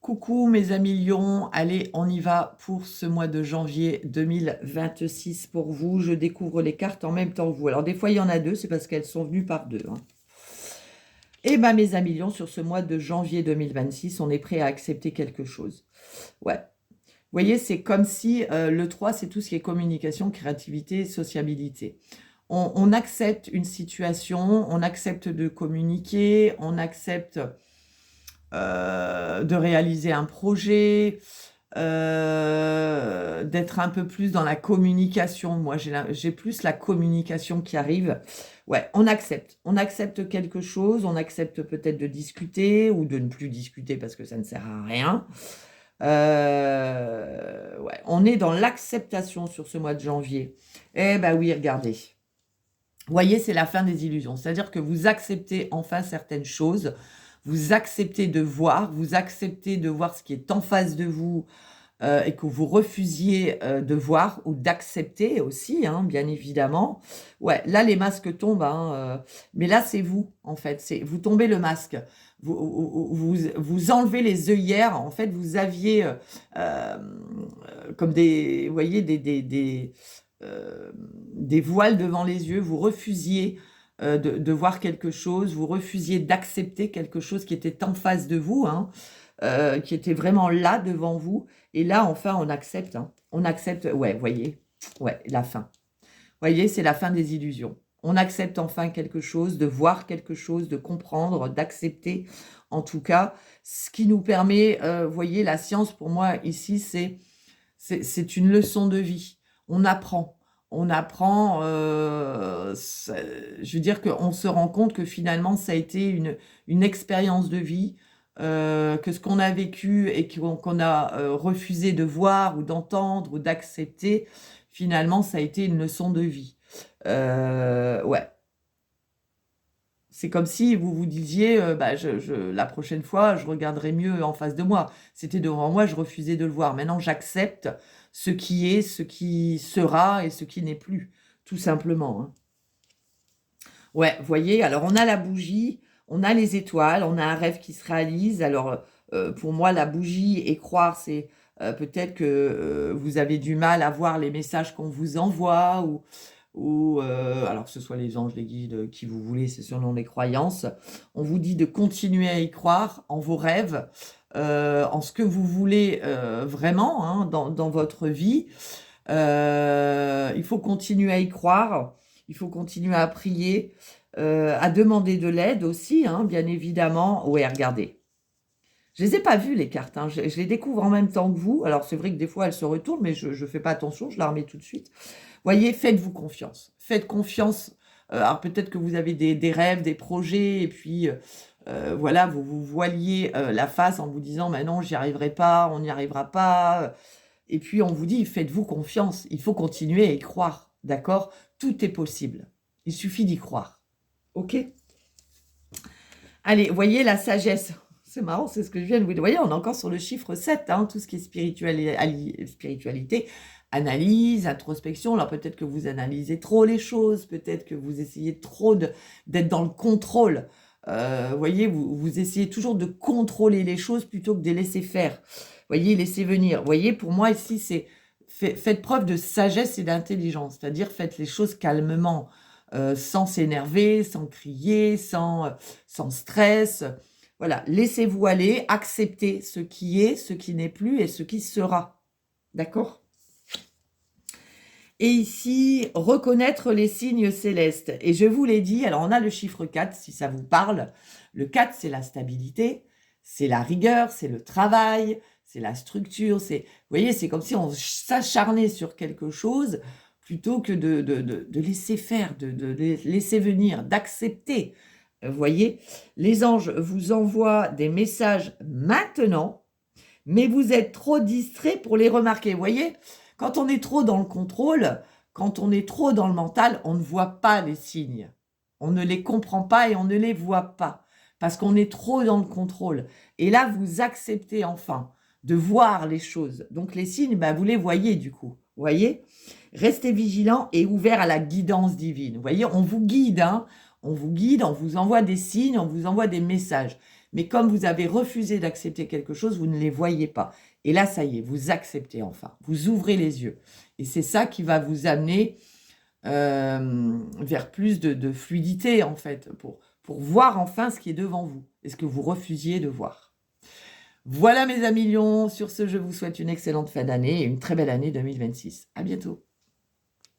Coucou mes amis lions, allez on y va pour ce mois de janvier 2026 pour vous. Je découvre les cartes en même temps que vous. Alors des fois il y en a deux, c'est parce qu'elles sont venues par deux. Et bien mes amis lions, sur ce mois de janvier 2026, on est prêt à accepter quelque chose. Ouais. Vous voyez, c'est comme si le 3, c'est tout ce qui est communication, créativité, sociabilité. On accepte une situation, on accepte de communiquer, on accepte de réaliser un projet, d'être un peu plus dans la communication. Moi, j'ai plus la communication qui arrive. Ouais, on accepte quelque chose, on accepte peut-être de discuter ou de ne plus discuter parce que ça ne sert à rien. Ouais, on est dans l'acceptation sur ce mois de janvier. Eh ben oui, regardez. Vous voyez, c'est la fin des illusions. C'est-à-dire que vous acceptez enfin certaines choses. Vous acceptez de voir. Vous acceptez de voir ce qui est en face de vous et que vous refusiez de voir ou d'accepter aussi, hein, bien évidemment. Ouais, là, les masques tombent. Hein, mais là, c'est vous, en fait. Vous tombez le masque. Vous enlevez les œillères. En fait, vous aviez comme des, vous voyez, des voiles devant les yeux, vous refusiez de voir quelque chose, vous refusiez d'accepter quelque chose qui était en face de vous, hein, qui était vraiment là devant vous, et là enfin on accepte, hein. On accepte, ouais, vous voyez, ouais, la fin. Vous voyez, c'est la fin des illusions. On accepte enfin quelque chose, de voir quelque chose, de comprendre, d'accepter, en tout cas, ce qui nous permet, vous voyez, la science pour moi ici, c'est une leçon de vie. On apprend, je veux dire qu'on se rend compte que finalement ça a été une expérience de vie, que ce qu'on a vécu et qu'on a refusé de voir ou d'entendre ou d'accepter, finalement ça a été une leçon de vie. Ouais. C'est comme si vous vous disiez, bah, la prochaine fois, je regarderai mieux en face de moi. C'était devant moi, je refusais de le voir. Maintenant, j'accepte ce qui est, ce qui sera et ce qui n'est plus, tout simplement. Hein. Ouais, vous voyez, alors on a la bougie, on a les étoiles, on a un rêve qui se réalise. Alors, pour moi, la bougie et croire, c'est peut-être que vous avez du mal à voir les messages qu'on vous envoie ou alors que ce soit les anges, les guides, qui vous voulez, c'est selon les croyances. On vous dit de continuer à y croire en vos rêves, en ce que vous voulez vraiment, hein, dans votre vie. Il faut continuer à y croire, il faut continuer à prier, à demander de l'aide aussi, hein, bien évidemment. Ouais, regardez. Je les ai pas vues, les cartes, hein. Je les découvre en même temps que vous. Alors, c'est vrai que des fois, elles se retournent, mais je ne fais pas attention, je la remets tout de suite. Voyez, faites-vous confiance. Faites confiance. Alors, peut-être que vous avez des rêves, des projets, et puis, voilà, vous vous voiliez la face en vous disant, mais non, j'y arriverai pas, on n'y arrivera pas. Et puis, on vous dit, faites-vous confiance. Il faut continuer à y croire, d'accord? Tout est possible. Il suffit d'y croire. OK? Allez, voyez la sagesse. C'est marrant, c'est ce que je viens de vous dire. Vous voyez, on est encore sur le chiffre 7, hein, tout ce qui est spiritualité, analyse, introspection. Alors peut-être que vous analysez trop les choses, peut-être que vous essayez trop d'être dans le contrôle. Vous voyez, vous essayez toujours de contrôler les choses plutôt que de les laisser faire. Vous voyez, laisser venir. Vous voyez, pour moi ici, c'est faites preuve de sagesse et d'intelligence, c'est-à-dire faites les choses calmement, sans s'énerver, sans crier, sans stress. Voilà, laissez-vous aller, acceptez ce qui est, ce qui n'est plus et ce qui sera. D'accord? Et ici, reconnaître les signes célestes. Et je vous l'ai dit, alors on a le chiffre 4, si ça vous parle. Le 4, c'est la stabilité, c'est la rigueur, c'est le travail, c'est la structure. Vous voyez, c'est comme si on s'acharnait sur quelque chose plutôt que de laisser faire, de laisser venir, d'accepter. Vous voyez, les anges vous envoient des messages maintenant, mais vous êtes trop distrait pour les remarquer. Vous voyez, quand on est trop dans le contrôle, quand on est trop dans le mental, on ne voit pas les signes. On ne les comprend pas et on ne les voit pas parce qu'on est trop dans le contrôle. Et là, vous acceptez enfin de voir les choses. Donc les signes, bah, vous les voyez du coup. Vous voyez, restez vigilants et ouverts à la guidance divine. Vous voyez, on vous guide, hein. On vous guide, on vous envoie des signes, on vous envoie des messages. mais comme vous avez refusé d'accepter quelque chose, vous ne les voyez pas. Et là, ça y est, vous acceptez enfin, vous ouvrez les yeux. Et c'est ça qui va vous amener vers plus de fluidité, en fait, pour voir enfin ce qui est devant vous et ce que vous refusiez de voir. Voilà mes amis lions, sur ce, je vous souhaite une excellente fin d'année et une très belle année 2026. À bientôt.